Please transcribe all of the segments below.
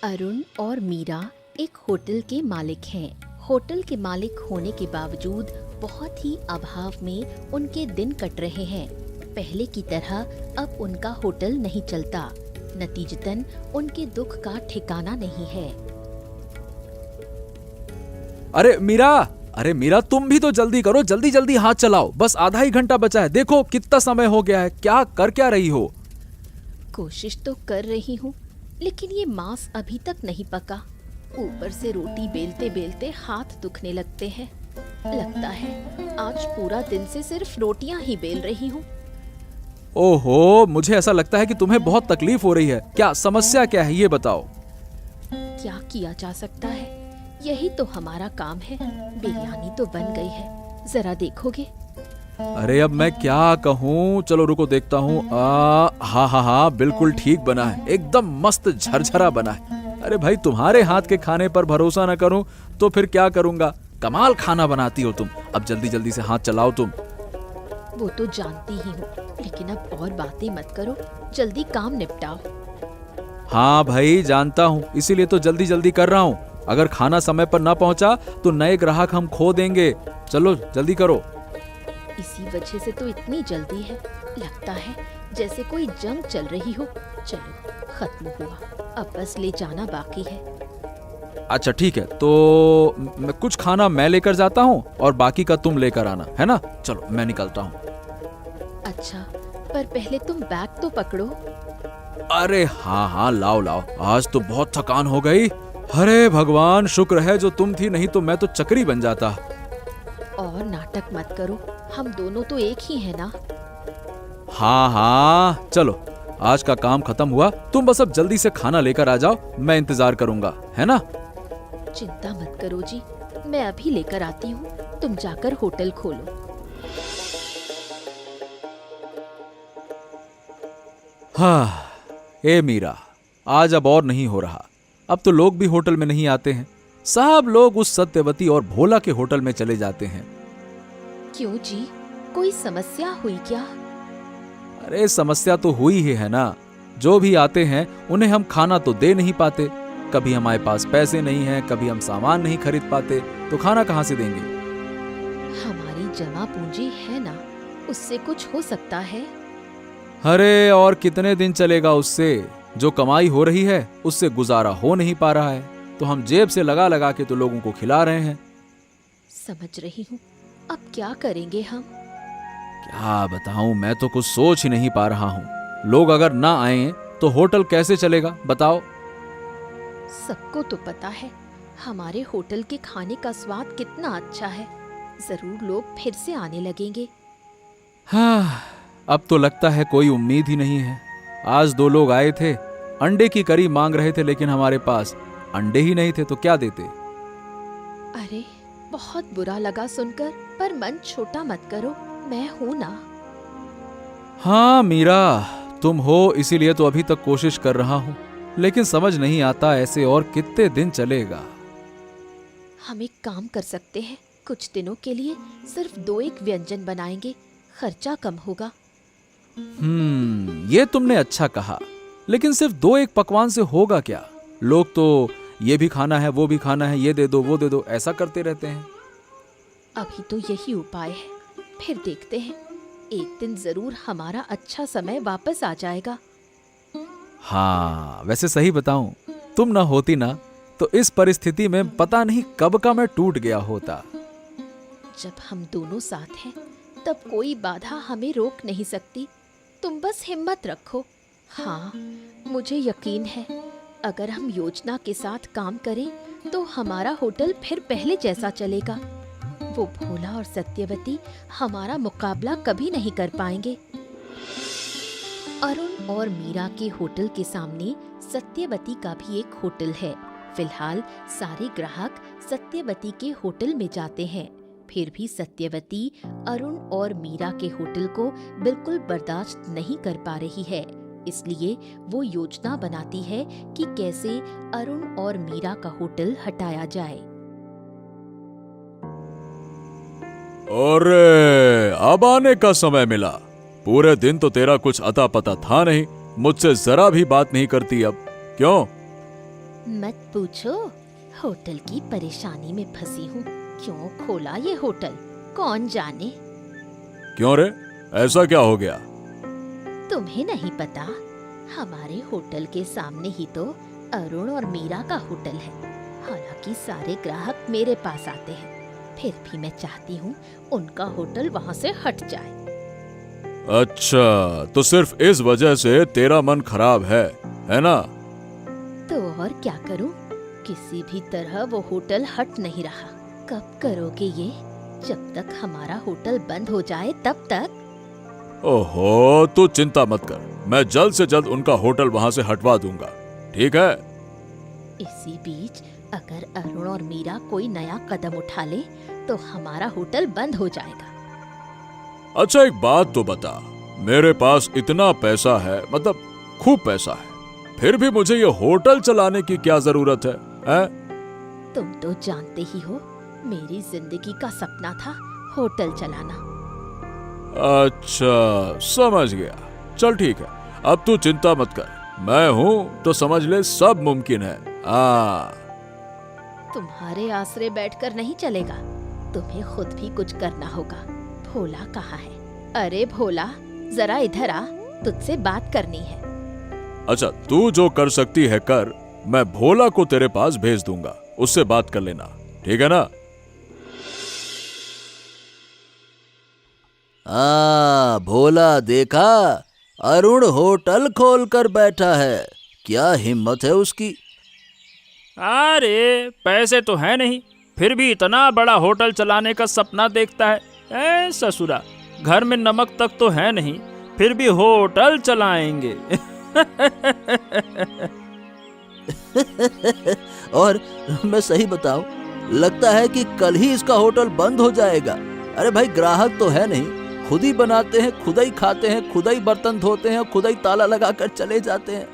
अरुण और मीरा एक होटल के मालिक हैं। होटल के मालिक होने के बावजूद बहुत ही अभाव में उनके दिन कट रहे हैं। पहले की तरह अब उनका होटल नहीं चलता। नतीजतन उनके दुख का ठिकाना नहीं है। अरे मीरा तुम भी तो जल्दी करो, जल्दी जल्दी हाथ चलाओ। बस आधा ही घंटा बचा है। देखो कितना समय हो गया है। क्या रही हो? कोशिश तो कर रही हूँ, लेकिन ये मांस अभी तक नहीं पका। ऊपर से रोटी बेलते बेलते हाथ दुखने लगते हैं। लगता है आज पूरा दिन से सिर्फ रोटियां ही बेल रही हूँ। ओहो, मुझे ऐसा लगता है कि तुम्हें बहुत तकलीफ हो रही है। क्या समस्या क्या है ये बताओ। क्या किया जा सकता है, यही तो हमारा काम है। बिरयानी तो बन गई है, जरा देखोगे? अरे अब मैं क्या कहूँ, चलो रुको देखता हूँ। हाँ, बिल्कुल ठीक बना है, एकदम मस्त झरझरा बना है। अरे भाई, तुम्हारे हाथ के खाने पर भरोसा न करूँ तो फिर क्या करूँगा। कमाल खाना बनाती हो तुम। अब जल्दी जल्दी से हाथ चलाओ तुम। वो तो जानती ही हूँ, लेकिन अब और बातें मत करो, जल्दी काम निपटाओ। हाँ भाई जानता हूँ, इसीलिए तो जल्दी जल्दी कर रहा हूँ। अगर खाना समय पर न पहुँचा तो नए ग्राहक हम खो देंगे। चलो जल्दी करो। इसी वजह से तो इतनी जल्दी है। लगता है जैसे कोई जंग चल रही हो। चलो खत्म हुआ, अब बस ले जाना बाकी है। अच्छा ठीक है, तो कुछ खाना मैं लेकर जाता हूँ और बाकी का तुम लेकर आना, है ना? चलो मैं निकलता हूँ। अच्छा, पर पहले तुम बैग तो पकड़ो। अरे हाँ, लाओ। आज तो बहुत थकान हो गई। अरे भगवान, शुक्र है जो तुम थी, नहीं तो मैं तो चक्री बन जाता। और नाटक मत करो, हम दोनों तो एक ही हैं ना। हाँ, चलो आज का काम खत्म हुआ। तुम बस अब जल्दी से खाना लेकर आ जाओ, मैं इंतजार करूंगा, है ना? चिंता मत करो जी, मैं अभी लेकर आती हूँ। तुम जाकर होटल खोलो। हाँ, ए मीरा, आज अब और नहीं हो रहा। अब तो लोग भी होटल में नहीं आते हैं। सब लोग उस सत्यवती और भोला के होटल में चले जाते हैं। क्यों जी, कोई समस्या हुई क्या? अरे समस्या तो हुई ही है ना। जो भी आते हैं उन्हें हम खाना तो दे नहीं पाते। कभी हमारे पास पैसे नहीं हैं, कभी हम सामान नहीं खरीद पाते, तो खाना कहाँ से देंगे? हमारी जमा पूंजी है ना, उससे कुछ हो सकता है। अरे और कितने दिन चलेगा उससे? जो कमाई हो रही है उससे गुजारा हो नहीं पा रहा है, तो हम जेब से लगा लगा के तो लोगों को खिला रहे हैं। समझ रही हूँ, अब क्या करेंगे हम? क्या बताऊं, मैं तो कुछ सोच ही नहीं पा रहा हूँ। लोग अगर ना आए तो होटल कैसे चलेगा बताओ? सबको तो पता है हमारे होटल के खाने का स्वाद कितना अच्छा है। जरूर लोग फिर से आने लगेंगे। हाँ, अब तो लगता है कोई उम्मीद ही नहीं है। आज 2 लोग आए थे, अंडे की करी मांग रहे थे, लेकिन हमारे पास अंडे ही नहीं थे, तो क्या देते? अरे बहुत बुरा लगा सुनकर, पर मन छोटा मत करो, मैं हूं ना। हाँ मीरा, तुम हो, इसीलिए तो अभी तक कोशिश कर रहा हूँ, लेकिन समझ नहीं आता ऐसे और कितने दिन चलेगा। हम एक काम कर सकते हैं, कुछ दिनों के लिए सिर्फ 2-1 व्यंजन बनाएंगे, खर्चा कम होगा। ये तुमने अच्छा कहा, लेकिन सिर्फ 2-1 पकवान से होगा क्या? लोग तो ये भी खाना है, वो भी खाना है, ये दे दो, वो दे दो, ऐसा करते रहते हैं। अभी तो यही उपाय है, फिर देखते हैं। एक दिन जरूर हमारा अच्छा समय वापस आ जाएगा। हाँ, वैसे सही बताऊं, तुम ना होती ना तो इस परिस्थिति में पता नहीं कब का मैं टूट गया होता। जब हम दोनों साथ हैं, तब कोई बाधा हमें रोक नहीं सकती। तुम बस हिम्मत रखो। हाँ, मुझे यकीन है, अगर हम योजना के साथ काम करें तो हमारा होटल फिर पहले जैसा चलेगा। वो भोला और सत्यवती हमारा मुकाबला कभी नहीं कर पाएंगे। अरुण और मीरा के होटल के सामने सत्यवती का भी एक होटल है। फिलहाल सारे ग्राहक सत्यवती के होटल में जाते हैं, फिर भी सत्यवती अरुण और मीरा के होटल को बिल्कुल बर्दाश्त नहीं कर पा रही है। इसलिए वो योजना बनाती है कि कैसे अरुण और मीरा का होटल हटाया जाए। अरे अब आने का समय मिला। पूरे दिन तो तेरा कुछ अता पता था नहीं, मुझसे जरा भी बात नहीं करती अब, क्यों? मत पूछो, होटल की परेशानी में फंसी हूँ। क्यों खोला ये होटल, कौन जाने। क्यों रे, ऐसा क्या हो गया? तुम्हें नहीं पता, हमारे होटल के सामने ही तो अरुण और मीरा का होटल है। हालांकि सारे ग्राहक मेरे पास आते हैं, फिर भी मैं चाहती हूँ उनका होटल वहाँ से हट जाए। अच्छा, तो सिर्फ इस वजह से तेरा मन खराब है ना? तो और क्या करूँ, किसी भी तरह वो होटल हट नहीं रहा। कब करोगे ये? जब तक हमारा होटल बंद हो जाए तब तक। ओहो, तू चिंता मत कर, मैं जल्द से जल्द उनका होटल वहां से हटवा दूंगा, ठीक है? इसी बीच अगर अरुण और मीरा कोई नया कदम उठा ले तो हमारा होटल बंद हो जाएगा। अच्छा, एक बात तो बता, मेरे पास इतना पैसा है, मतलब खूब पैसा है, फिर भी मुझे ये होटल चलाने की क्या जरूरत है? तुम तो जानते ही हो, मेरी जिंदगी का सपना था होटल चलाना। अच्छा, समझ गया। चल ठीक है, अब तू चिंता मत कर, मैं हूं तो समझ ले सब मुमकिन है। तुम्हारे आसरे बैठकर नहीं चलेगा, तुम्हें खुद भी कुछ करना होगा। भोला कहाँ है? अरे भोला, जरा इधर आ, तुझसे बात करनी है। अच्छा, तू जो कर सकती है कर, मैं भोला को तेरे पास भेज दूंगा, उससे बात कर लेना, ठीक है ना? भोला देखा, अरुण होटल खोलकर बैठा है। क्या हिम्मत है उसकी। अरे पैसे तो है नहीं, फिर भी इतना बड़ा होटल चलाने का सपना देखता है। ए ससुरा, घर में नमक तक तो है नहीं, फिर भी होटल चलाएंगे। और मैं सही बताऊं, लगता है कि कल ही इसका होटल बंद हो जाएगा। अरे भाई, ग्राहक तो है नहीं, खुद ही बनाते हैं, खुद ही खाते हैं, खुद ही बर्तन धोते हैं, खुद ही ताला लगाकर चले जाते हैं।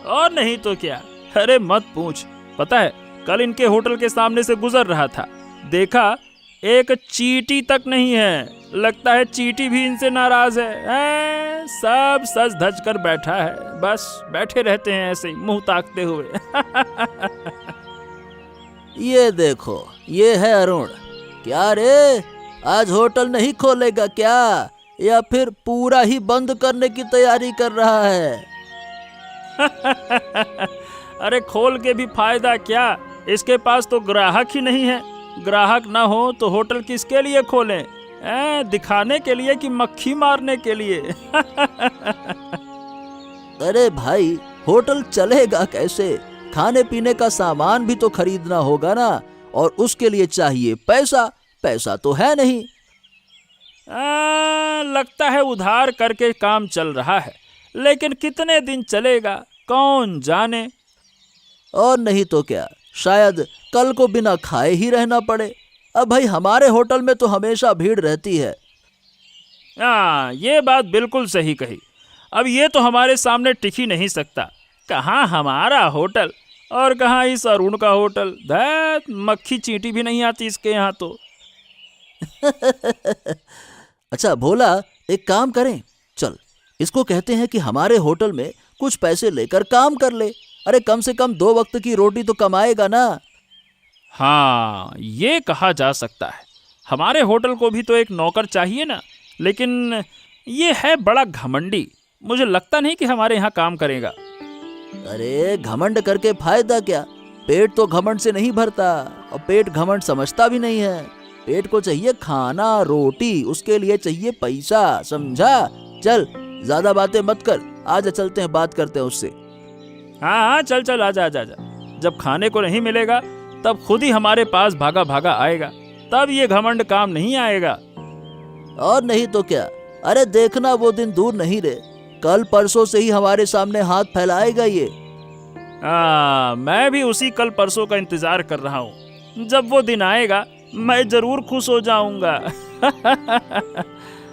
और नहीं तो क्या। अरे मत पूछ, पता है कल इनके होटल के सामने से गुजर रहा था, देखा एक चींटी तक नहीं है। लगता है चींटी भी इनसे नाराज है। सब सज धज कर बैठा है, बस बैठे रहते हैं ऐसे ही मुंह ताकते हुए। ये देखो, ये है अरुण। क्या रे, आज होटल नहीं खोलेगा क्या, या फिर पूरा ही बंद करने की तैयारी कर रहा है? अरे खोल के भी फायदा क्या, इसके पास तो ग्राहक ही नहीं है। ग्राहक ना हो तो होटल किसके लिए खोलें? दिखाने के लिए कि मक्खी मारने के लिए? अरे भाई, होटल चलेगा कैसे? खाने पीने का सामान भी तो खरीदना होगा ना, और उसके लिए चाहिए पैसा। पैसा तो है नहीं। लगता है उधार करके काम चल रहा है, लेकिन कितने दिन चलेगा कौन जाने। और नहीं तो क्या, शायद कल को बिना खाए ही रहना पड़े। अब भाई, हमारे होटल में तो हमेशा भीड़ रहती है। ये बात बिल्कुल सही कही। अब ये तो हमारे सामने टिक ही नहीं सकता। कहाँ हमारा होटल और कहाँ इस अरुण का होटल। धैत, मक्खी चींटी भी नहीं आती इसके यहाँ तो। अच्छा भोला, एक काम करें, चल इसको कहते हैं कि हमारे होटल में कुछ पैसे लेकर काम कर ले। अरे कम से कम 2 वक्त की रोटी तो कमाएगा ना। हाँ, ये कहा जा सकता है। हमारे होटल को भी तो एक नौकर चाहिए ना, लेकिन ये है बड़ा घमंडी। मुझे लगता नहीं कि हमारे यहाँ काम करेगा। अरे घमंड करके फायदा क्या, पेट तो घमंड से नहीं भरता, और पेट घमंड समझता भी नहीं है। पेट को चाहिए खाना, रोटी, उसके लिए चाहिए पैसा, समझा? चल ज्यादा बातें मत कर, आजा चलते हैं, बात करते हैं उससे। हाँ, चल चल, आजा आजा आजा। जब खाने को नहीं मिलेगा तब खुद ही हमारे पास भागा भागा आएगा, तब ये घमंड काम नहीं आएगा। और नहीं तो क्या। अरे देखना, वो दिन दूर नहीं रे, कल परसों से ही हमारे सामने हाथ फैलाएगा ये। मैं भी उसी कल परसों का इंतजार कर रहा हूँ। जब वो दिन आएगा मैं जरूर खुश हो जाऊंगा।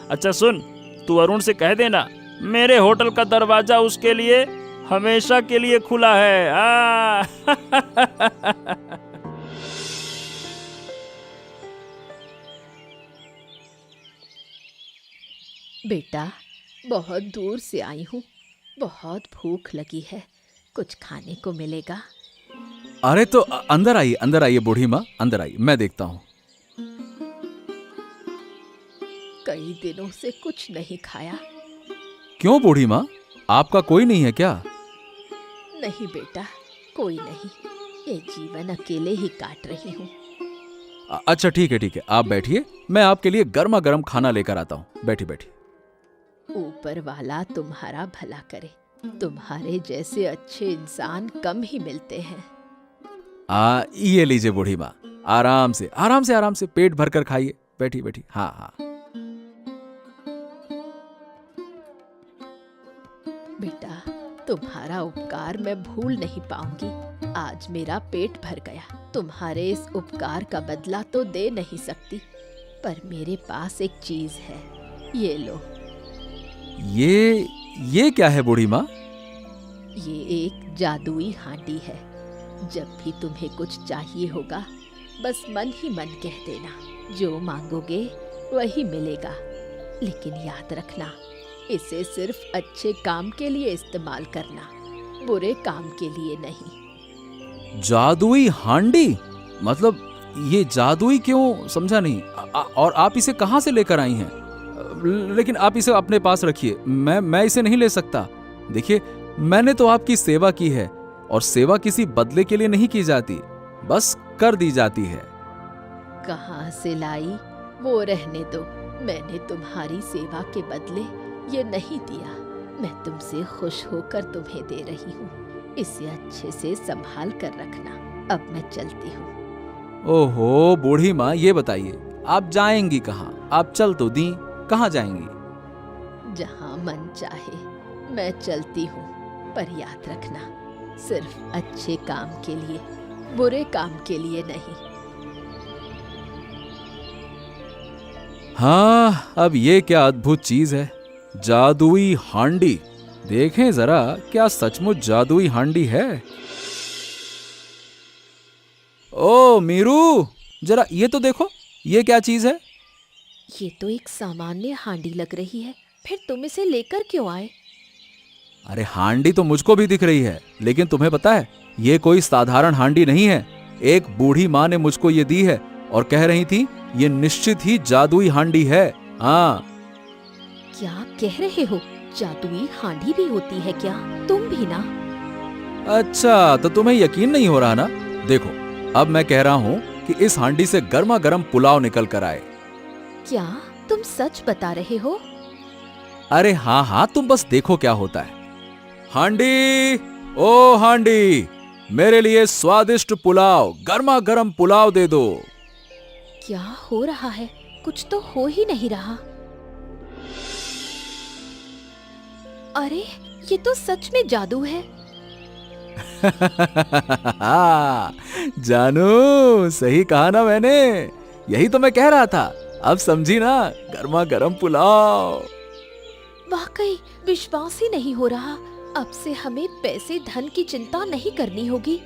अच्छा सुन, तू अरुण से कह देना मेरे होटल का दरवाजा उसके लिए हमेशा के लिए खुला है। बेटा, बहुत दूर से आई हूँ, बहुत भूख लगी है, कुछ खाने को मिलेगा। अरे तो अंदर आइए बूढ़ी माँ, अंदर आइए, मैं देखता हूँ। कई दिनों से कुछ नहीं खाया। क्यों बूढ़ी माँ, आपका कोई नहीं है क्या? नहीं बेटा, कोई नहीं, ये जीवन अकेले ही काट रही हूँ। अच्छा ठीक है, आप बैठिए, मैं आपके लिए गर्मा गर्म खाना लेकर आता हूँ। बैठिए। ऊपर वाला तुम्हारा भला करे, तुम्हारे जैसे अच्छे इंसान कम ही मिलते हैं। ये लीजिए बूढ़ी माँ, आराम से पेट भर कर खाइए। बैठिए। हाँ। बेटा, तुम्हारा उपकार मैं भूल नहीं पाऊंगी। आज मेरा पेट भर गया। तुम्हारे इस उपकार का बदला तो दे नहीं सकती, पर मेरे पास एक चीज है, ये लो। ये क्या है बूढ़ी माँ? ये एक जादुई हांडी है। जब भी तुम्हें कुछ चाहिए होगा, बस मन ही मन कह देना, जो मांगोगे वही मिलेगा। लेकिन याद रखना, इसे सिर्फ अच्छे काम के लिए इस्तेमाल करना, बुरे काम के लिए नहीं। जादुई हांडी? मतलब ये जादुई क्यों, समझा नहीं। और आप इसे कहाँ से लेकर आई हैं? लेकिन आप इसे अपने पास रखिए, मैं इसे नहीं ले सकता। देखिए, मैंने तो आपकी सेवा की है, और सेवा किसी बदले के लिए नहीं की जाती, बस कर दी जाती है। कहाँ से लाई वो रहने दो। मैंने तुम्हारी सेवा के बदले ये नहीं दिया। मैं तुमसे खुश होकर तुम्हें दे रही हूँ। इसे अच्छे से संभाल कर रखना। अब मैं चलती हूँ। ओहो बूढ़ी माँ, ये बताइए, आप जाएंगी कहाँ? आप चल तो दी, कहाँ जाएंगी? जहाँ मन चाहे मैं चलती हूँ, पर याद रखना, सिर्फ अच्छे काम के लिए, बुरे काम के लिए नहीं। हाँ, अब ये क्या अद्भुत चीज है, जादुई हांडी। देखें जरा, क्या सचमुच जादुई हांडी है? ओ मीरू, जरा ये तो देखो, ये क्या चीज है? ये तो एक सामान्य हांडी लग रही है, फिर तुम इसे लेकर क्यों आए? अरे हांडी तो मुझको भी दिख रही है, लेकिन तुम्हें पता है, ये कोई साधारण हांडी नहीं है। एक बूढ़ी माँ ने मुझको ये दी है और कह रही थी, ये निश्चित ही जादुई हांडी है। हाँ। क्या कह रहे हो? जादुई हांडी भी होती है क्या? तुम भी ना? अच्छा, तो तुम्हें यकीन नहीं हो रहा ना? देखो, अब मैं कह रहा हूँ कि इस हांडी से गर्मा गर्म पुलाव निकल कर आए। क्या तुम सच बता रहे हो? अरे हाँ, तुम बस देखो क्या होता है। हांडी, ओ हांडी, मेरे लिए स्वादिष्ट पुलाव, गर्मा गर्म पुलाव दे दो। क्या हो रहा है? कुछ तो हो ही नहीं रहा। अरे, ये तो सच में जादू है। जानू, सही कहा ना मैंने? यही तो मैं कह रहा था। अब समझी ना, गर्मा गर्म पुलाव। वाकई विश्वास ही नहीं हो रहा। अब से हमें पैसे धन की चिंता नहीं करनी होगी।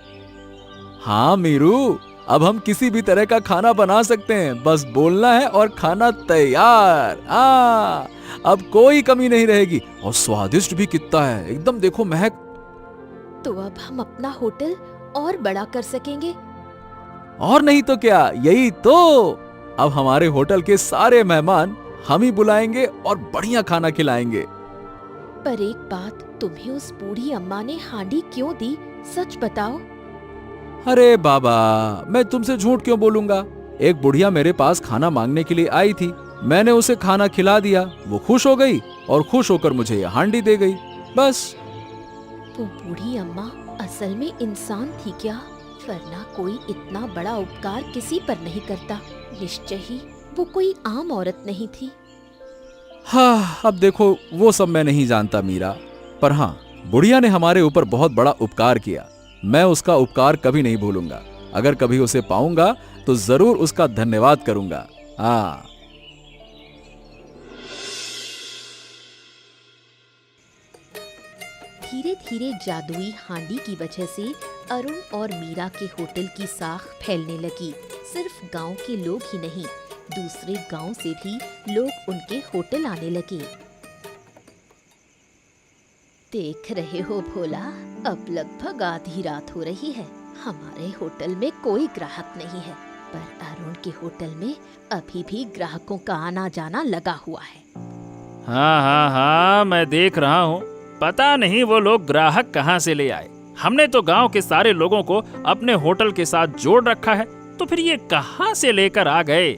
हाँ मीरू, अब हम किसी भी तरह का खाना बना सकते हैं, बस बोलना है और खाना तैयार। हाँ, अब कोई कमी नहीं रहेगी, और स्वादिष्ट भी कितना है, एकदम देखो महक। तो अब हम अपना होटल और बड़ा कर सकेंगे। और नहीं तो क्या, यही तो। अब हमारे होटल के सारे मेहमान हम ही बुलाएंगे और बढ़िया खाना खिलाएंगे। पर एक बात, तुम्हें उस बूढ़ी अम्मा ने हांडी क्यों दी? सच बताओ। अरे बाबा, मैं तुमसे झूठ क्यों बोलूंगा? एक बुढ़िया मेरे पास खाना मांगने के लिए आई थी, मैंने उसे खाना खिला दिया, वो खुश हो गई और खुश होकर मुझे ये हांडी दे गई, बस। वो बूढ़ी अम्मा असल में इंसान थी क्या? वरना कोई इतना बड़ा उपकार किसी पर नहीं करता। निश्चय ही वो कोई आम औरत नहीं थी। हाँ, अब देखो, वो सब मैं नहीं जानता मीरा, पर हाँ, बुढ़िया ने हमारे ऊपर बहुत बड़ा उपकार किया। मैं उसका उपकार कभी नहीं भूलूंगा। अगर कभी उसे पाऊंगा तो जरूर उसका धन्यवाद करूंगा। हाँ। धीरे धीरे जादुई हांडी की वजह से अरुण और मीरा के होटल की साख फैलने लगी। सिर्फ गांव के लोग ही नहीं, दूसरे गांव से भी लोग उनके होटल आने लगे। देख रहे हो भोला, अब लगभग आधी रात हो रही है। हमारे होटल में कोई ग्राहक नहीं है, पर अरुण के होटल में अभी भी ग्राहकों का आना जाना लगा हुआ है। हाँ हाँ हाँ, मैं देख रहा हूँ। पता नहीं वो लोग ग्राहक कहाँ से ले आए। हमने तो गांव के सारे लोगों को अपने होटल के साथ जोड़ रखा है, तो फिर ये कहाँ से लेकर आ गए?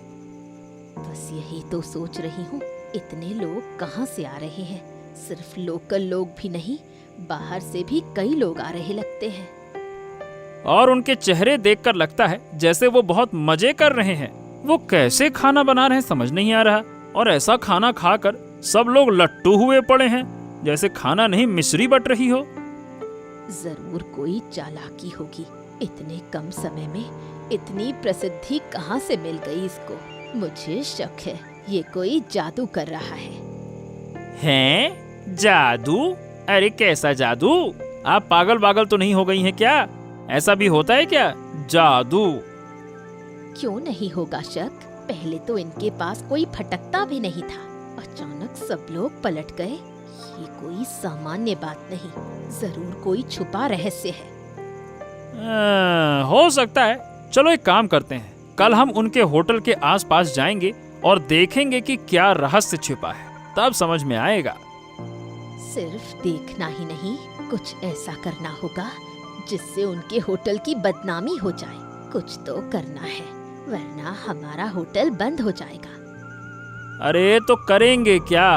बस यही तो सोच रही हूँ, इतने लोग कहाँ से आ रहे हैं। सिर्फ लोकल लोग भी नहीं, बाहर से भी कई लोग आ रहे लगते हैं। और उनके चेहरे देखकर लगता है जैसे वो बहुत मजे कर रहे हैं। वो कैसे खाना बना रहे हैं समझ नहीं आ रहा, और ऐसा खाना खाकर सब लोग लट्टू हुए पड़े हैं, जैसे खाना नहीं मिश्री बट रही हो। जरूर कोई चालाकी होगी। इतने कम समय में इतनी प्रसिद्धि कहाँ से मिल गई इसको? मुझे शक है ये कोई जादू कर रहा है। हैं? जादू? अरे कैसा जादू? आप पागल तो नहीं हो गई हैं क्या? ऐसा भी होता है क्या जादू? क्यों नहीं होगा शक? पहले तो इनके पास कोई फटकता भी नहीं था, अचानक सब लोग पलट गए। ये कोई सामान्य बात नहीं, जरूर कोई छुपा रहस्य है। हो सकता है। चलो एक काम करते हैं, कल हम उनके होटल के आसपास जाएंगे और देखेंगे कि क्या रहस्य छिपा है, तब समझ में आएगा। सिर्फ देखना ही नहीं, कुछ ऐसा करना होगा जिससे उनके होटल की बदनामी हो जाए। कुछ तो करना है, वरना हमारा होटल बंद हो जाएगा। अरे तो करेंगे क्या?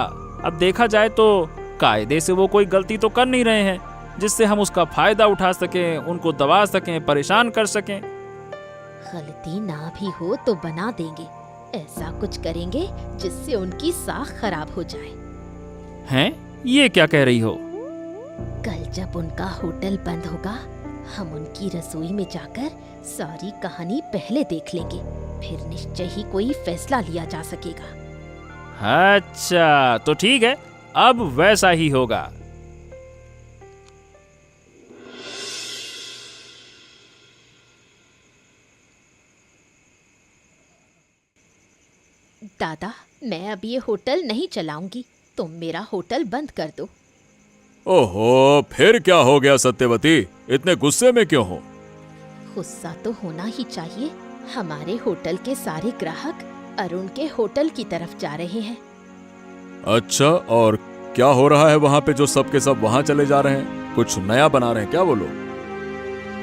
अब देखा जाए तो कायदे से वो कोई गलती तो कर नहीं रहे हैं जिससे हम उसका फायदा उठा सकें, उनको दबा सकें, परेशान कर सकें। गलती ना भी हो तो बना देंगे। ऐसा कुछ करेंगे जिससे उनकी साख खराब हो जाए। हैं? ये क्या कह रही हो? कल जब उनका होटल बंद होगा, हम उनकी रसोई में जाकर सारी कहानी पहले देख लेंगे, फिर निश्चय ही कोई फैसला लिया जा सकेगा। अच्छा तो ठीक है, अब वैसा ही होगा। दादा, मैं अब ये होटल नहीं चलाऊंगी, तुम मेरा होटल बंद कर दो। ओहो, फिर क्या हो गया सत्यवती? इतने गुस्से में क्यों हो? गुस्सा तो होना ही चाहिए। हमारे होटल के सारे ग्राहक अरुण के होटल की तरफ जा रहे हैं। अच्छा, और क्या हो रहा है वहाँ पे जो सब के सब वहाँ चले जा रहे हैं? कुछ नया बना रहे हैं क्या वो लोग?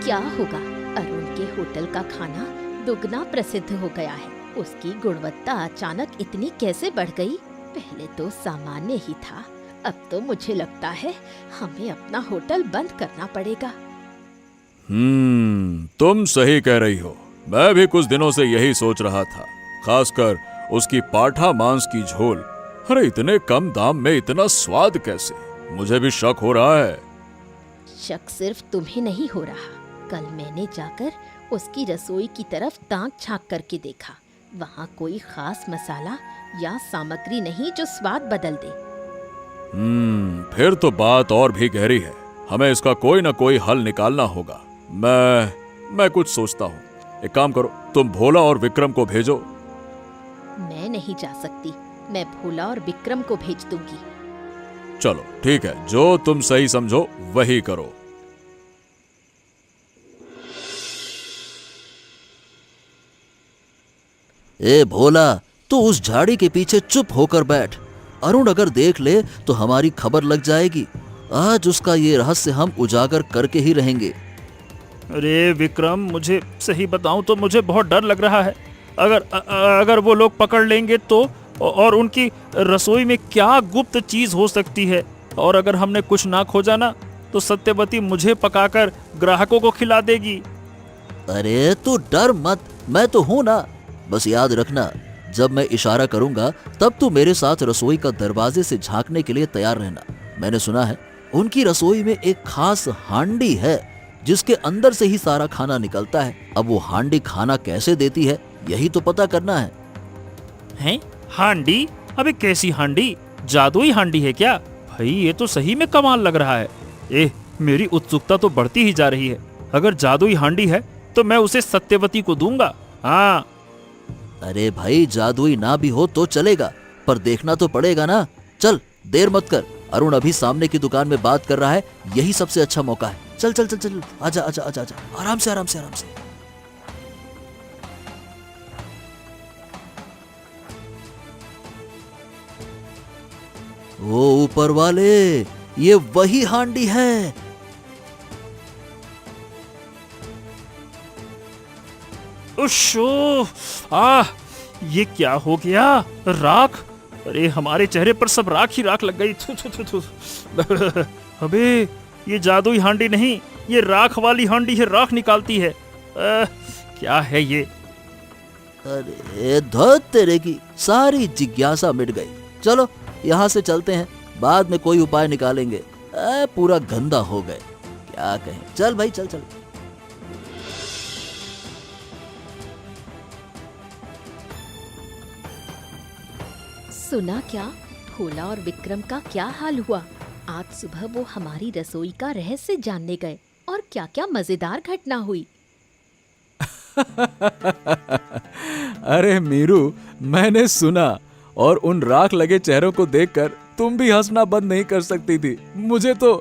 क्या होगा, अरुण के होटल का खाना दुगना प्रसिद्ध हो गया है। उसकी गुणवत्ता अचानक इतनी कैसे बढ़ गई? पहले तो सामान्य ही था, अब तो मुझे लगता है हमें अपना होटल बंद करना पड़ेगा। तुम सही कह रही हो। मैं भी कुछ दिनों से यही सोच रहा था, खासकर उसकी पाठा मांस की झोल। अरे इतने कम दाम में इतना स्वाद कैसे? मुझे भी शक हो रहा है। शक सिर्फ तुम्हें नहीं हो रहा, कल मैंने जाकर उसकी रसोई की तरफ ताक झांक करके देखा। वहाँ कोई खास मसाला या सामग्री नहीं जो स्वाद बदल दे। फिर तो बात और भी गहरी है। हमें इसका कोई ना कोई हल निकालना होगा। मैं कुछ सोचता हूँ। एक काम करो, तुम भोला और विक्रम को भेजो। मैं नहीं जा सकती, मैं भोला और विक्रम को भेज दूंगी। चलो ठीक है, जो तुम सही समझो वही करो। ए भोला, तू उस झाड़ी के पीछे चुप होकर बैठ। अरुण अगर देख ले तो हमारी खबर लग जाएगी। आज उसका ये रहस्य हम उजागर करके ही रहेंगे। अरे विक्रम, मुझे सही बताऊं तो मुझे बहुत डर लग रहा है। अगर वो लोग पकड़ लेंगे तो, और उनकी रसोई में क्या गुप्त चीज हो सकती है, और अगर हमने कुछ ना खोजा ना तो सत्यवती मुझे पकाकर ग्राहकों को खिला देगी। अरे तू डर मत, मैं तो हूं ना। बस याद रखना, जब मैं इशारा करूंगा तब तू मेरे साथ रसोई का दरवाजे से झांकने के लिए तैयार रहना। मैंने सुना है उनकी रसोई में एक खास हांडी है जिसके अंदर से ही सारा खाना निकलता है। अब वो हांडी खाना कैसे देती है, यही तो पता करना है। हैं? हांडी? अबे कैसी हांडी? जादुई हांडी है क्या? भाई ये तो सही में कमाल लग रहा है। मेरी उत्सुकता तो बढ़ती ही जा रही है। अगर जादुई हांडी है तो मैं उसे सत्यवती को दूंगा। हाँ। अरे भाई, जादुई ना भी हो तो चलेगा, पर देखना तो पड़ेगा ना। चल देर मत कर, अरुण अभी सामने की दुकान में बात कर रहा है, यही सबसे अच्छा मौका है। चल चल चल चल, आजा आजा आजा आजा, आराम से आराम से आराम से। ओ ऊपर वाले, ये वही हांडी है। उश्शो, ये क्या हो गया? राख? अरे हमारे चेहरे पर सब राख ही राख लग गई। थू थू थू थू। अबे ये जादुई हांडी नहीं, ये राख वाली हांडी है, राख निकालती है। क्या है ये? अरे धत तेरे की, सारी जिज्ञासा मिट गई। चलो यहाँ से चलते हैं, बाद में कोई उपाय निकालेंगे। पूरा गंदा हो गए, क्या कहें। चल भाई चल चल। सुना क्या? भोला और विक्रम का क्या हाल हुआ? आज सुबह वो हमारी रसोई का रहस्य जानने गए और क्या क्या मजेदार घटना हुई। अरे मीरू, मैंने सुना, और उन राख लगे चेहरों को देखकर तुम भी हंसना बंद नहीं कर सकती थी। मुझे तो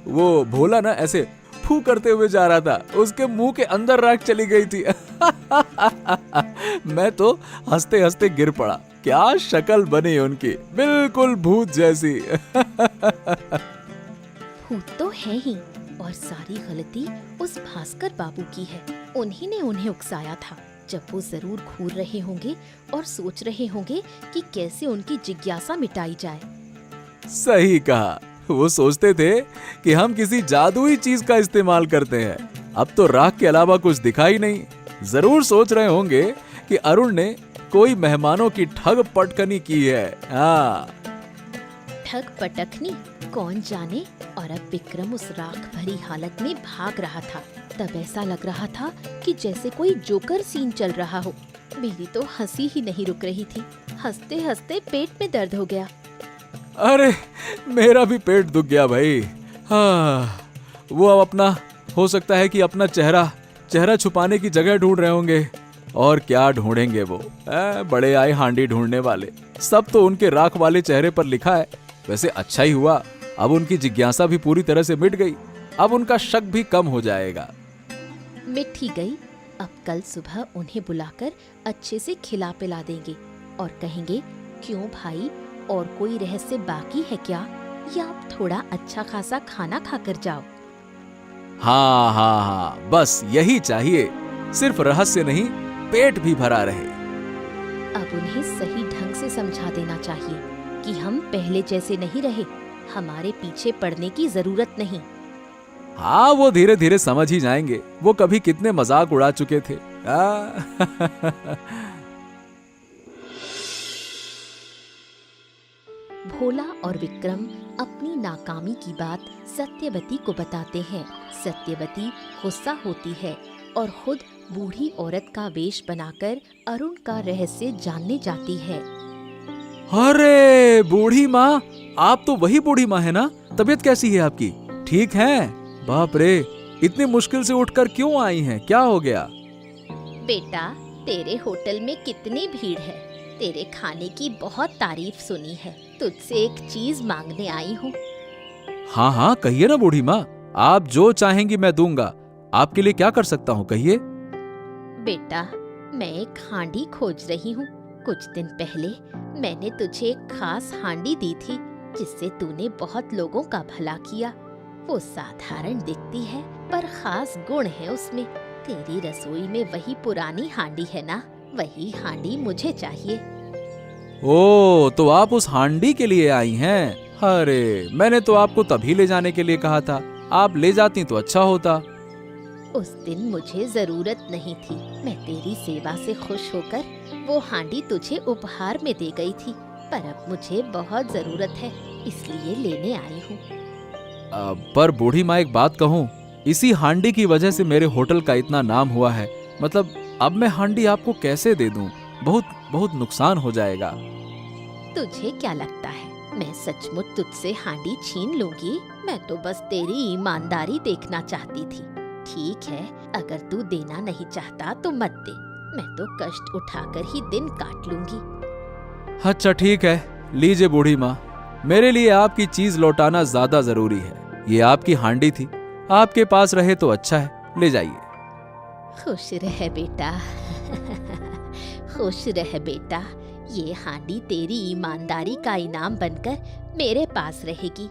वो भोला ना ऐसे फू करते हुए जा रहा था, उसके मुंह के अंदर राख चली गई थी। मैं तो हंसते हंसते गिर पड़ा। क्या शक्ल बनी उनकी, बिल्कुल भूत जैसी। भूत तो है ही, और सारी गलती उस भास्कर बाबू की है। उन्हीं ने उन्हें उकसाया था। जब वो जरूर घूर रहे होंगे और सोच रहे होंगे कि कैसे उनकी जिज्ञासा मिटाई जाए। सही कहा, वो सोचते थे कि हम किसी जादुई चीज का इस्तेमाल करते हैं। अब तो राख के अलावा कुछ दिखा ही नहीं। जरूर सोच रहे होंगे कि अरुण ने कोई मेहमानों की ठग पटकनी की है। हाँ, ठग पटकनी कौन जाने। और अब विक्रम उस राख भरी हालत में भाग रहा था। तब ऐसा लग रहा था कि जैसे कोई जोकर सीन चल रहा हो। मेरी तो हंसी ही नहीं रुक रही थी। हंसते हंसते पेट में दर्द हो गया। अरे मेरा भी पेट दुख गया भाई। हाँ, वो अब अपना, हो सकता है कि अपना चेहरा छुपाने की जगह ढूंढ रहे होंगे। और क्या ढूंढेंगे वो, बड़े आए हांडी ढूंढने वाले। सब तो उनके राख वाले चेहरे पर लिखा है। वैसे अच्छा ही हुआ, अब उनकी जिज्ञासा भी पूरी तरह से मिट गई। अब उनका शक भी कम हो जाएगा। मिट ही गई। अब कल सुबह उन्हें बुलाकर अच्छे से खिला पिला देंगे और कहेंगे, क्यों भाई, और कोई रहस्य बाकी है क्या, या आप थोड़ा अच्छा खासा खाना खाकर जाओ। हाँ हाँ हाँ, बस यही चाहिए। सिर्फ रहस्य नहीं, पेट भी भरा रहे। अब उन्हें सही ढंग से समझा देना चाहिए कि हम पहले जैसे नहीं रहे। हमारे पीछे पड़ने की जरूरत नहीं। हाँ, वो धीरे धीरे समझ ही जाएंगे। वो कभी कितने मजाक उड़ा चुके थे। भोला और विक्रम अपनी नाकामी की बात सत्यवती को बताते हैं। सत्यवती गुस्सा होती है और खुद बूढ़ी औरत का वेश बनाकर अरुण का रहस्य जानने जाती है। अरे बूढ़ी माँ, आप तो वही बूढ़ी माँ है ना? तबीयत कैसी है आपकी? ठीक है? बाप रे, इतनी मुश्किल से उठकर क्यों आई हैं? क्या हो गया? बेटा, तेरे होटल में कितनी भीड़ है। तेरे खाने की बहुत तारीफ सुनी है। तुझसे एक चीज मांगने आई हूँ। हाँ हाँ, कहिए ना बूढ़ी माँ, आप जो चाहेंगी मैं दूंगा। आपके लिए क्या कर सकता हूँ, कहिए। बेटा, मैं एक हांडी खोज रही हूँ। कुछ दिन पहले मैंने तुझे एक खास हांडी दी थी, जिससे तूने बहुत लोगों का भला किया। वो साधारण दिखती है, पर खास गुण है उसमें। तेरी रसोई में वही पुरानी हांडी है ना? वही हांडी मुझे चाहिए। ओ, तो आप उस हांडी के लिए आई हैं? अरे, मैंने तो आपको तभी ले जाने के लिए कहा था। आप ले जाती तो अच्छा होता। उस दिन मुझे जरूरत नहीं थी। मैं तेरी सेवा से खुश होकर वो हांडी तुझे उपहार में दे गई थी, पर अब मुझे बहुत जरूरत है, इसलिए लेने आई हूँ। पर बूढ़ी माँ, एक बात कहूँ, इसी हांडी की वजह से मेरे होटल का इतना नाम हुआ है। मतलब अब मैं हांडी आपको कैसे दे दूं? बहुत बहुत नुकसान हो जाएगा। तुझे क्या लगता है मैं सचमुच तुझसे हांडी छीन लूंगी? मैं तो बस तेरी ईमानदारी देखना चाहती थी। ठीक है, अगर तू देना नहीं चाहता तो मत दे। मैं तो कष्ट उठाकर ही दिन काट लूंगी। अच्छा ठीक है, लीजिए बूढ़ी माँ, मेरे लिए आपकी चीज लौटाना ज्यादा जरूरी है। ये आपकी हांडी थी, आपके पास रहे तो अच्छा है, ले जाइए। खुश रह बेटा। खुश रह बेटा, ये हांडी तेरी ईमानदारी का इनाम बनकर मेरे पास रहेगी।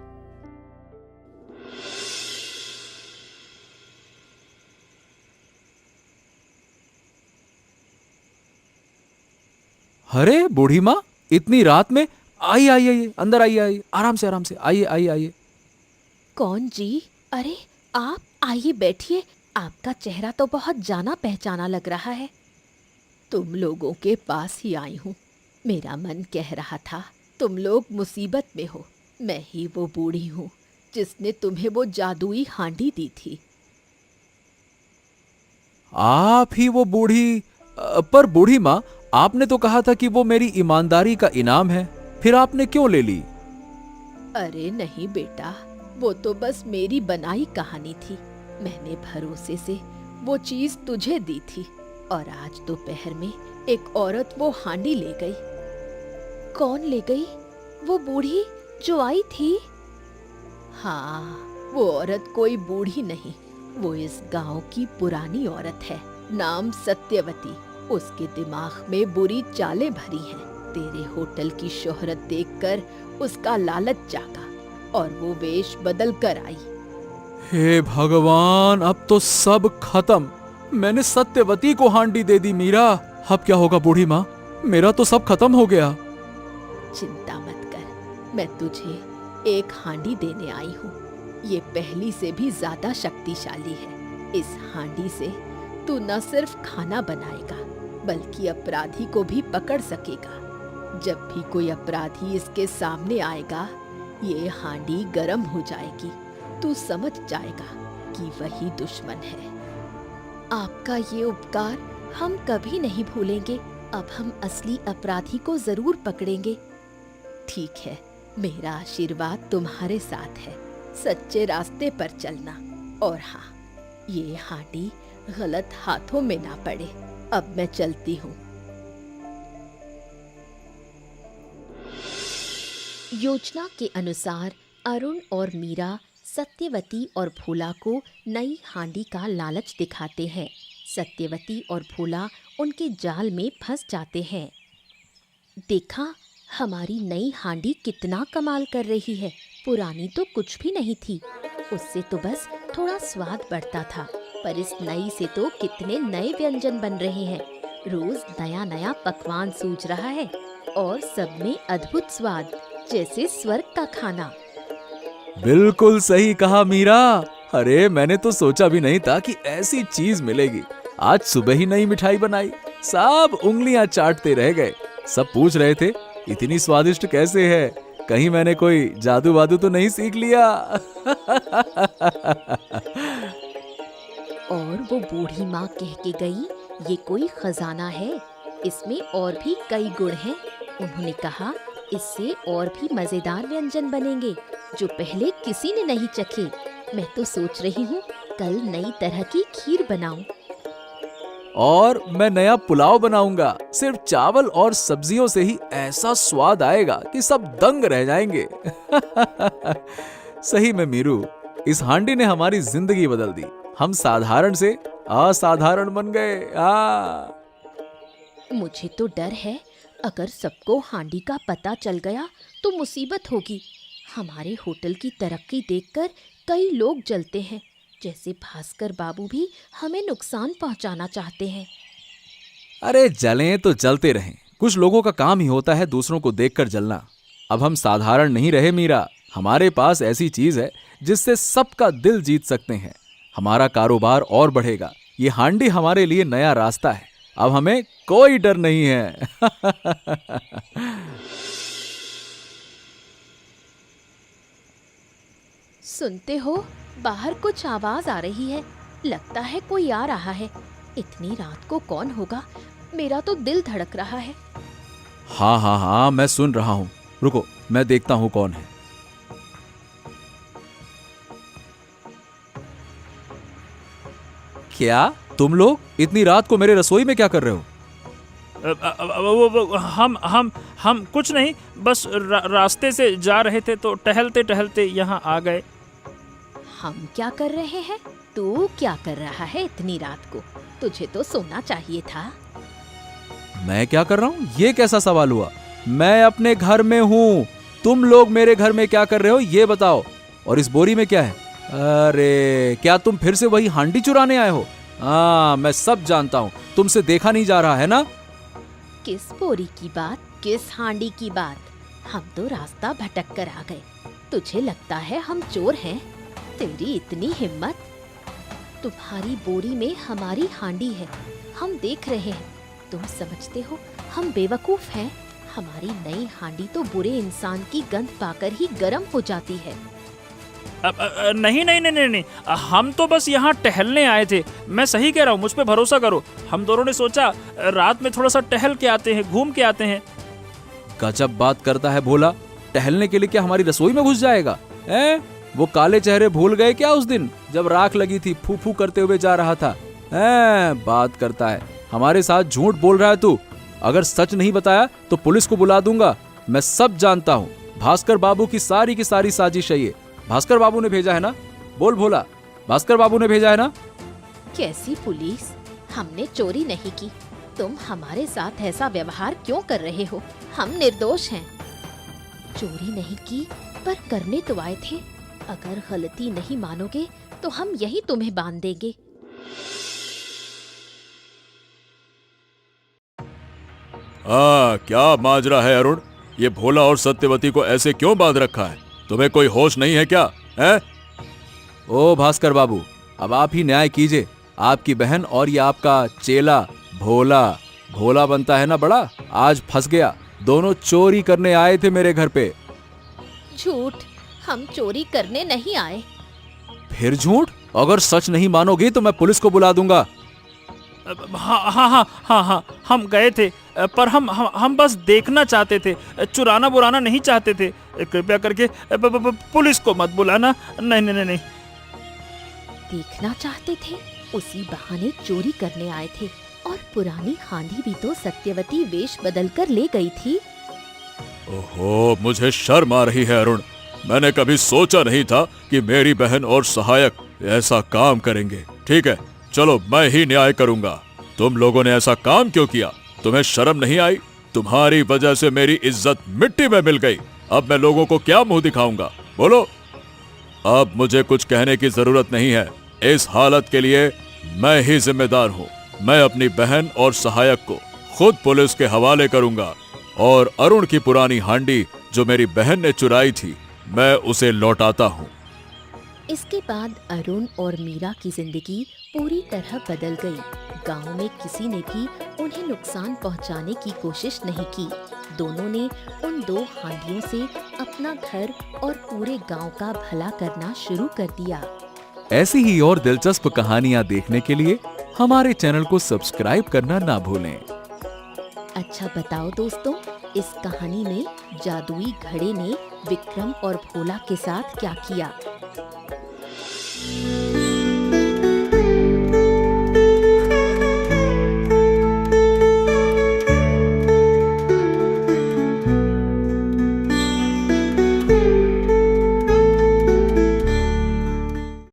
अरे बूढ़ी माँ, इतनी रात में? आइए आइए आइए, अंदर आइए आइए, आराम से आइए आइए आइए। कौन जी? अरे आप आइए बैठिए। आपका चेहरा तो बहुत जाना पहचाना लग रहा है। तुम लोगों के पास ही आई हूँ। मेरा मन कह रहा था तुम लोग मुसीबत में हो। मैं ही वो बूढ़ी हूँ जिसने तुम्हें वो जादुई हांडी दी थी। आप ही वो बूढ़ी? पर बूढ़ी माँ, आपने तो कहा था कि वो मेरी ईमानदारी का इनाम है, फिर आपने क्यों ले ली? अरे नहीं बेटा, वो तो बस मेरी बनाई कहानी थी। मैंने भरोसे से वो चीज तुझे दी थी और आज दोपहर में एक औरत वो हांडी ले गई। कौन ले गई? वो बूढ़ी जो आई थी? हाँ, वो औरत कोई बूढ़ी नहीं, वो इस गांव की पुरानी औरत है, नाम सत्यवती। उसके दिमाग में बुरी चालें भरी हैं। तेरे होटल की शोहरत देखकर उसका लालच जागा और वो वेश बदल कर आई। हे भगवान, अब तो सब खत्म। मैंने सत्यवती को हांडी दे दी मीरा। अब क्या होगा बूढ़ी माँ? मेरा तो सब खत्म हो गया। चिंता मत कर, मैं तुझे एक हांडी देने आई हूँ। ये पहली से भी ज्यादा शक्तिशाली है। इस हांडी से तू न सिर्फ खाना बनाएगा बल्कि अपराधी को भी पकड़ सकेगा। जब भी कोई अपराधी इसके सामने आएगा, ये हांडी गर्म हो जाएगी। तू समझ जाएगा कि वही दुश्मन है। आपका ये उपकार हम कभी नहीं भूलेंगे। अब हम असली अपराधी को जरूर पकड़ेंगे। ठीक है, मेरा आशीर्वाद तुम्हारे साथ है। सच्चे रास्ते पर चलना। और हाँ, ये हांडी गलत हाथों में ना पड़े। अब मैं चलती हूँ। योजना के अनुसार अरुण और मीरा सत्यवती और भोला को नई हांडी का लालच दिखाते हैं। सत्यवती और भोला उनके जाल में फंस जाते हैं। देखा, हमारी नई हांडी कितना कमाल कर रही है। पुरानी तो कुछ भी नहीं थी, उससे तो बस थोड़ा स्वाद बढ़ता था, पर इस नई से तो कितने नए व्यंजन बन रहे हैं। रोज नया नया पकवान सूझ रहा है और सब में अद्भुत स्वाद, जैसे स्वर्ग का खाना। बिल्कुल सही कहा मीरा। अरे मैंने तो सोचा भी नहीं था कि ऐसी चीज मिलेगी। आज सुबह ही नई मिठाई बनाई, सब उंगलियां चाटते रह गए। सब पूछ रहे थे इतनी स्वादिष्ट कैसे है, कहीं मैंने कोई जादू वादू तो नहीं सीख लिया। और वो बूढ़ी माँ कह के गई, ये कोई खजाना है, इसमें और भी कई गुण हैं। उन्होंने कहा इससे और भी मजेदार व्यंजन बनेंगे जो पहले किसी ने नहीं चखे। मैं तो सोच रही हूँ कल नई तरह की खीर बनाऊं। और मैं नया पुलाव बनाऊंगा। सिर्फ चावल और सब्जियों से ही ऐसा स्वाद आएगा कि सब दंग रह जाएंगे। सही में मीरू, इस हांडी ने हमारी जिंदगी बदल दी। हम साधारण से असाधारण बन गए। मुझे तो डर है, अगर सबको हांडी का पता चल गया तो मुसीबत होगी। हमारे होटल की तरक्की देखकर कई लोग जलते हैं, जैसे भास्कर बाबू भी हमें नुकसान पहुंचाना चाहते हैं। अरे जलें तो जलते रहें, कुछ लोगों का काम ही होता है दूसरों को देखकर जलना। अब हम साधारण नहीं रहे मीरा, हमारे पास ऐसी चीज है जिससे सबका दिल जीत सकते हैं। हमारा कारोबार और बढ़ेगा। ये हांडी हमारे लिए नया रास्ता है। अब हमें कोई डर नहीं है। सुनते हो, बाहर कुछ आवाज आ रही है। लगता है कोई आ रहा है। इतनी रात को कौन होगा? मेरा तो दिल धड़क रहा है। हाँ हाँ हाँ, मैं सुन रहा हूँ। रुको, मैं देखता हूँ कौन है। क्या तुम लोग इतनी रात को मेरे रसोई में क्या कर रहे हो? हम कुछ नहीं, बस रास्ते से जा रहे थे तो टहलते टहलते यहाँ आ गए। हम क्या कर रहे हैं? तू क्या कर रहा है इतनी रात को? तुझे तो सोना चाहिए था। मैं क्या कर रहा हूँ? ये कैसा सवाल हुआ? मैं अपने घर में हूँ, तुम लोग मेरे घर में क्या कर रहे हो ये बताओ। और इस बोरी में क्या है? अरे क्या तुम फिर से वही हांडी चुराने आए हो? हाँ, मैं सब जानता हूँ, तुमसे देखा नहीं जा रहा है ना। किस बोरी की बात, किस हांडी की बात? हम तो रास्ता भटक कर आ गए। तुझे लगता है हम चोर हैं? तेरी इतनी हिम्मत? तुम्हारी बोरी में हमारी हांडी है, हम देख रहे हैं। तुम समझते हो हम बेवकूफ हैं? हमारी नई हांडी तो बुरे इंसान की गंध पाकर ही गर्म हो जाती है। नहीं नहीं नहीं नहीं नहीं, हम तो बस यहाँ टहलने आए थे। मैं सही कह रहा हूँ, मुझ पे भरोसा करो। हम दोनों ने सोचा रात में थोड़ा सा टहल के आते हैं, घूम के आते हैं। गजब बात करता है भोला। टहलने के लिए क्या हमारी रसोई में घुस जाएगा? हैं? वो काले चेहरे भूल गए क्या उस दिन जब राख लगी थी, फू फू करते हुए जा रहा था? हैं? बात करता है, हमारे साथ झूठ बोल रहा है तू। अगर सच नहीं बताया तो पुलिस को बुला दूंगा। मैं सब जानता हूँ। भास्कर बाबू की सारी साजिश है ये। भास्कर बाबू ने भेजा है ना? बोल भोला, भास्कर बाबू ने भेजा है ना? कैसी पुलिस? हमने चोरी नहीं की। तुम हमारे साथ ऐसा व्यवहार क्यों कर रहे हो? हम निर्दोष हैं। चोरी नहीं की पर करने तो आए थे। अगर गलती नहीं मानोगे तो हम यही तुम्हें बांध देंगे। क्या माजरा है अरुण? ये भोला और सत्यवती को ऐसे क्यों बांध रखा है? तुम्हें कोई होश नहीं है क्या? है? ओ भास्कर बाबू, अब आप ही न्याय कीजिए। आपकी बहन और ये आपका चेला भोला, भोला बनता है ना बड़ा, आज फंस गया। दोनों चोरी करने आए थे मेरे घर पे। झूठ, हम चोरी करने नहीं आए। फिर झूठ? अगर सच नहीं मानोगी तो मैं पुलिस को बुला दूंगा। हाँ, हम गए थे, पर हम बस देखना चाहते थे, चुराना बुराना नहीं चाहते थे। कृपया करके पुलिस को मत बुलाना। नहीं नहीं नहीं। देखना चाहते थे? उसी बहाने चोरी करने आए थे। और पुरानी हांडी भी तो सत्यवती वेश बदलकर ले गई थी। ओहो, मुझे शर्म आ रही है अरुण। मैंने कभी सोचा नहीं था कि मेरी बहन और सहायक ऐसा काम करेंगे। ठीक है, चलो मैं ही न्याय करूंगा। तुम लोगों ने ऐसा काम क्यों किया? तुम्हें शर्म नहीं आई? तुम्हारी वजह से मेरी इज्जत मिट्टी में मिल गई। अब मैं लोगों को क्या मुंह दिखाऊंगा? बोलो। अब मुझे कुछ कहने की जरूरत नहीं है। इस हालत के लिए मैं ही जिम्मेदार हूँ। मैं अपनी बहन और सहायक को खुद पुलिस के हवाले करूंगा और अरुण की पुरानी हांडी जो मेरी बहन ने चुराई थी, मैं उसे लौटाता हूँ। इसके बाद अरुण और मीरा की जिंदगी पूरी तरह बदल गई। गांव में किसी ने भी उन्हें नुकसान पहुंचाने की कोशिश नहीं की। दोनों ने उन दो हांडियों से अपना घर और पूरे गांव का भला करना शुरू कर दिया। ऐसी ही और दिलचस्प कहानियाँ देखने के लिए हमारे चैनल को सब्सक्राइब करना ना भूलें। अच्छा बताओ दोस्तों, इस कहानी में जादुई घड़े ने विक्रम और भोला के साथ क्या किया?